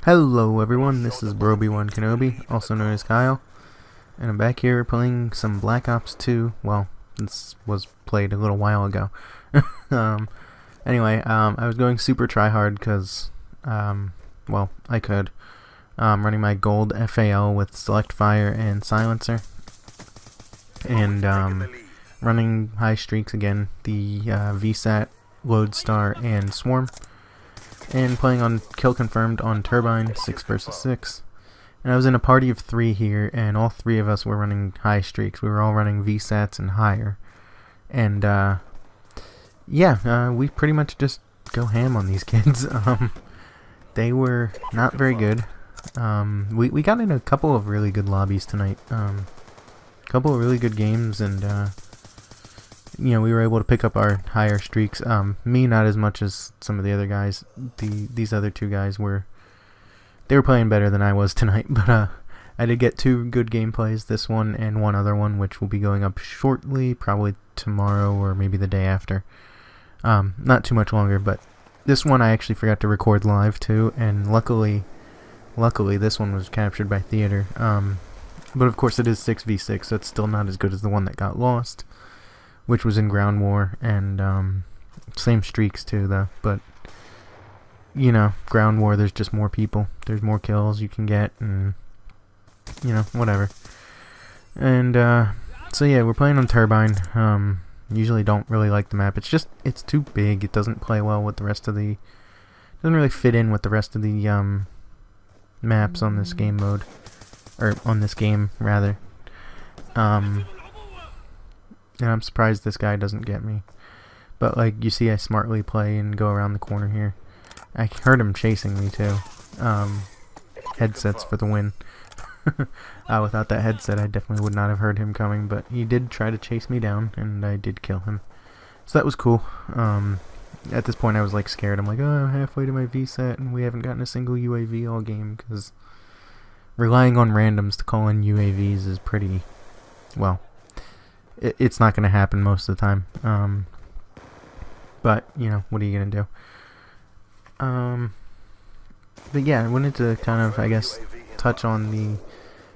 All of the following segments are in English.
Hello everyone, this is Broby1 Kenobi, also known as Kyle, and I'm back here playing some Black Ops 2. Well, this was played a little while ago. Anyway, I was going super tryhard because, well, I could. Running my gold FAL with select fire and silencer, and running high streaks again, the VSAT, Lodestar, and Swarm. And playing on kill confirmed on Turbine 6 versus 6. And I was in a party of 3 here, and all 3 of us were running high streaks. We were all running VSATs and higher. And we pretty much just go ham on these kids. They were not very good. We got in a couple of really good lobbies tonight. A couple of really good games, and we were able to pick up our higher streaks. Me not as much as some of the other guys. These other 2 guys were playing better than I was tonight, but I did get 2 good gameplays, this one and one other one, which will be going up shortly, probably tomorrow or maybe the day after. Not too much longer, but this one I actually forgot to record live too, and luckily this one was captured by theater. But of course it is 6v6, so it's still not as good as the one that got lost, which was in ground war, and same streaks too though, but ground war, there's just more people, there's more kills you can get, and whatever. And so yeah, we're playing on Turbine. Usually don't really like the map. It's too big. It doesn't play well with the rest of the, doesn't really fit in with the rest of the maps on this game mode, or on this game rather. And I'm surprised this guy doesn't get me. But like you see, I smartly play and go around the corner here. I heard him chasing me too. Headsets for the win. Without that headset I definitely would not have heard him coming, but he did try to chase me down and I did kill him. So that was cool. At this point I was like scared. I'm like, oh, I'm halfway to my VSAT and we haven't gotten a single UAV all game, because relying on randoms to call in UAVs is pretty, well, it's not going to happen most of the time. But, what are you going to do? But yeah, I wanted to kind of, I guess, touch on the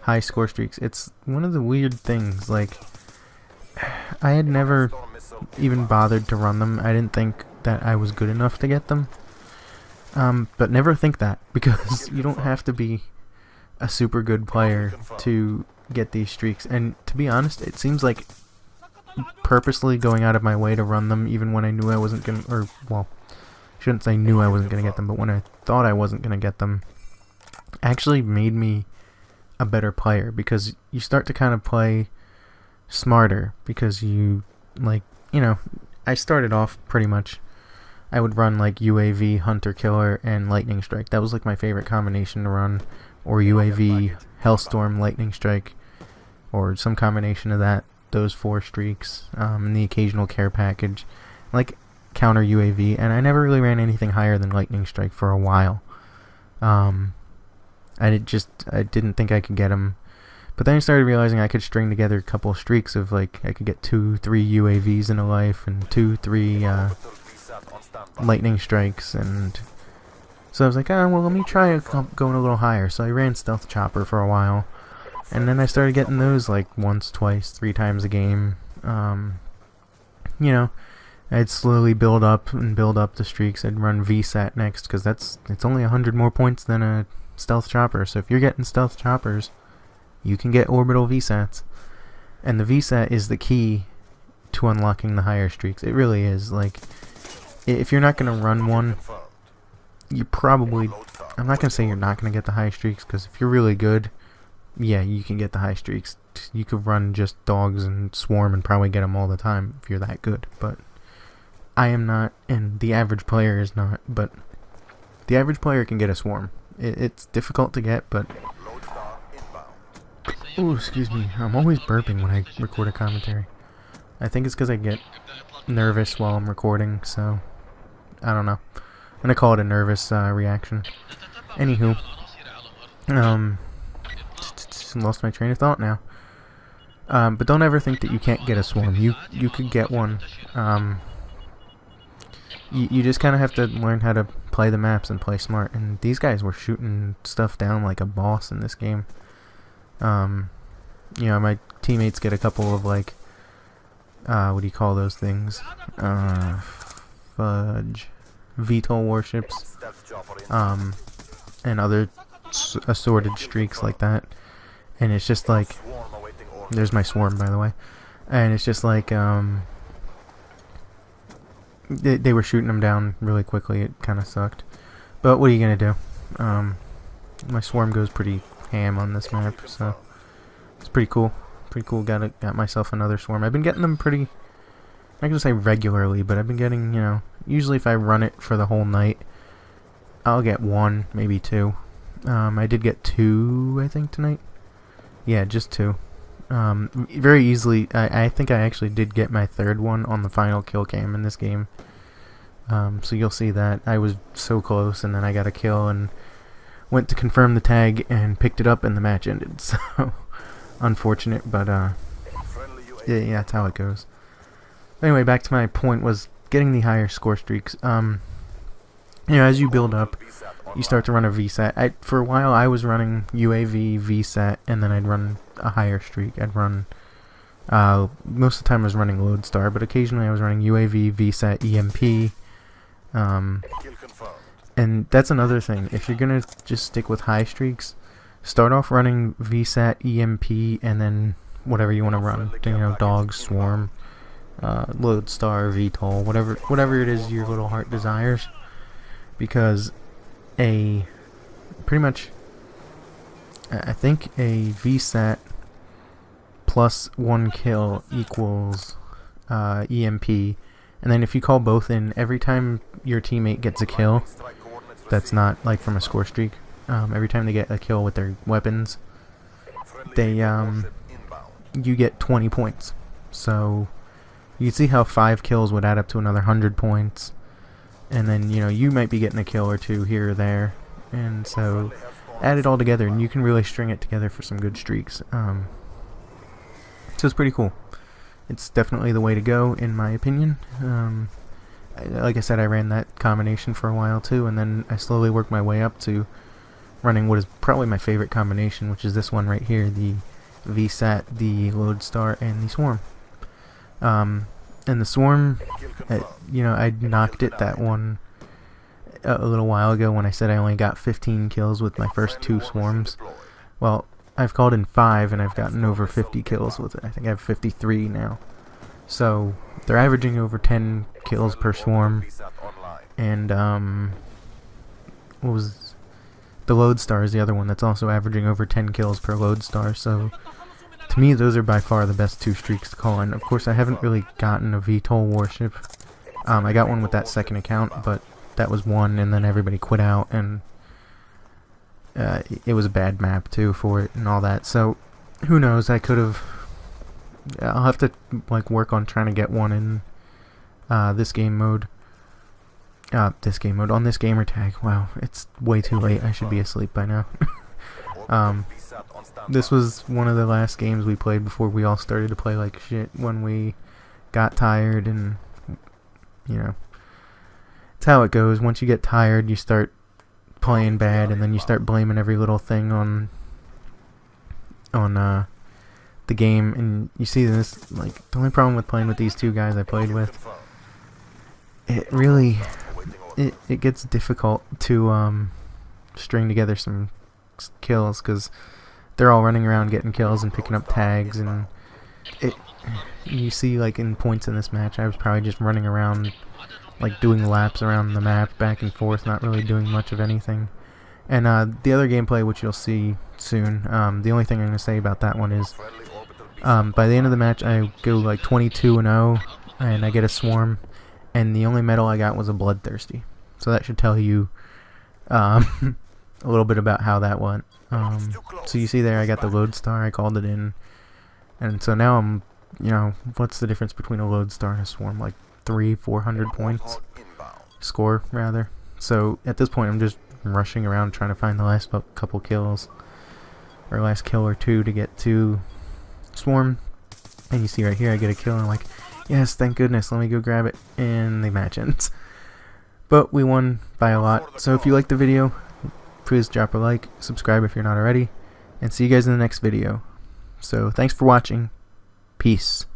high score streaks. It's one of the weird things, like, I had never even bothered to run them. I didn't think that I was good enough to get them. But never think that, because you don't have to be a super good player to get these streaks. And to be honest, it seems like purposely going out of my way to run them, even when I knew I wasn't gonna, or well, I shouldn't say knew I wasn't gonna get them, but when I thought I wasn't gonna get them, actually made me a better player, because you start to kind of play smarter, because you, like, I started off pretty much, I would run like UAV, Hunter Killer, and Lightning Strike. That was like my favorite combination to run, or UAV, Hellstorm, Lightning Strike, or some combination of that. Those 4 streaks, and the occasional care package, like counter UAV, and I never really ran anything higher than Lightning Strike for a while. I didn't think I could get them, but then I started realizing I could string together a couple of streaks of, like, I could get 2-3 UAVs in a life, and 2-3 Lightning Strikes, and so I was like, oh, well, let me try going a little higher. So I ran Stealth Chopper for a while. And then I started getting those like once, twice, 3 times a game. I'd slowly build up the streaks. I'd run VSAT next, because it's only 100 more points than a Stealth Chopper. So if you're getting Stealth Choppers, you can get orbital VSATs. And the VSAT is the key to unlocking the higher streaks. It really is. Like, if you're not going to run one, you probably, I'm not going to say you're not going to get the high streaks, because if you're really good, yeah, you can get the high streaks. You could run just dogs and swarm and probably get them all the time if you're that good. But I am not, and the average player is not. But the average player can get a swarm. It's difficult to get, but... Oh, excuse me. I'm always burping when I record a commentary. I think it's because I get nervous while I'm recording, so... I don't know. I'm gonna call it a nervous reaction. Anywho. Lost my train of thought now. But don't ever think that you can't get a swarm. You could get one. you just kind of have to learn how to play the maps and play smart. And these guys were shooting stuff down like a boss in this game. You know, my teammates get a couple of like, what do you call those things? Fudge. VTOL warships. And other assorted streaks like that. And it's just like, there's my swarm, by the way. And it's just like, they were shooting them down really quickly. It kind of sucked. But what are you going to do? My swarm goes pretty ham on this map, so it's pretty cool. Pretty cool. Got myself another swarm. I've been getting them pretty, I'm not gonna say regularly, but I've been getting, you know, usually if I run it for the whole night, I'll get one, maybe two. I did get two, I think, tonight. Yeah, just two. Very easily. I think I actually did get my third one on the final kill cam in this game. So you'll see that. I was so close, and then I got a kill and went to confirm the tag and picked it up, and the match ended. So unfortunate, but yeah, that's how it goes. Anyway, back to my point was getting the higher score streaks. You know, as you build up, you start to run a VSAT. For a while, I was running UAV, VSAT, and then I'd run a higher streak. I'd run, most of the time I was running Lodestar, but occasionally I was running UAV, VSAT, EMP. And that's another thing. If you're gonna just stick with high streaks, start off running VSAT, EMP, and then whatever you want to run. You know, Dog, Swarm, Lodestar, VTOL, whatever it is your little heart desires. Because pretty much, I think a VSAT plus 1 kill equals EMP, and then if you call both in, every time your teammate gets a kill, that's not like from a score streak, every time they get a kill with their weapons, they you get 20 points. So you can see how 5 kills would add up to another 100 points. And then, you know, you might be getting a kill or two here or there. And so, add it all together, and you can really string it together for some good streaks. So it's pretty cool. It's definitely the way to go, in my opinion. Like I said, I ran that combination for a while too, and then I slowly worked my way up to running what is probably my favorite combination, which is this one right here, the VSAT, the Lodestar, and the Swarm. And the Swarm, you know, I knocked it that one a little while ago when I said I only got 15 kills with my first 2 Swarms. Well, I've called in 5 and I've gotten over 50 kills with it. I think I have 53 now. So, they're averaging over 10 kills per Swarm. And, what was... the Lodestar is the other one that's also averaging over 10 kills per Lodestar, so... to me, those are by far the best 2 streaks to call in. Of course, I haven't really gotten a VTOL warship. I got one with that second account, but that was one, and then everybody quit out, and it was a bad map, too, for it, and all that. So, who knows, I could have... I'll have to, like, work on trying to get one in this game mode. On this gamer tag. Wow, it's way too late. I should be asleep by now. This was one of the last games we played before we all started to play like shit when we got tired, and you know, it's how it goes. Once you get tired, you start playing bad, and then you start blaming every little thing on the game, and you see this, like, the only problem with playing with these 2 guys I played with, it really, it gets difficult to string together some kills, because they're all running around getting kills and picking up tags, and you see, like, in points in this match, I was probably just running around, like, doing laps around the map back and forth, not really doing much of anything. And the other gameplay, which you'll see soon, the only thing I'm going to say about that one is, by the end of the match, I go like 22-0, and I get a Swarm, and the only medal I got was a Bloodthirsty. So that should tell you a little bit about how that went. So you see there, I got the Lodestar, I called it in, and so now I'm, you know, what's the difference between a Lodestar and a Swarm? Like 300-400 points? Score, rather. So at this point, I'm just rushing around trying to find the last couple kills, or last kill or 2 to get to Swarm. And you see right here, I get a kill, and I'm like, yes, thank goodness, let me go grab it, and the match ends. but we won by a lot. So if you liked the video, please drop a like, subscribe if you're not already, and see you guys in the next video. So thanks for watching. Peace.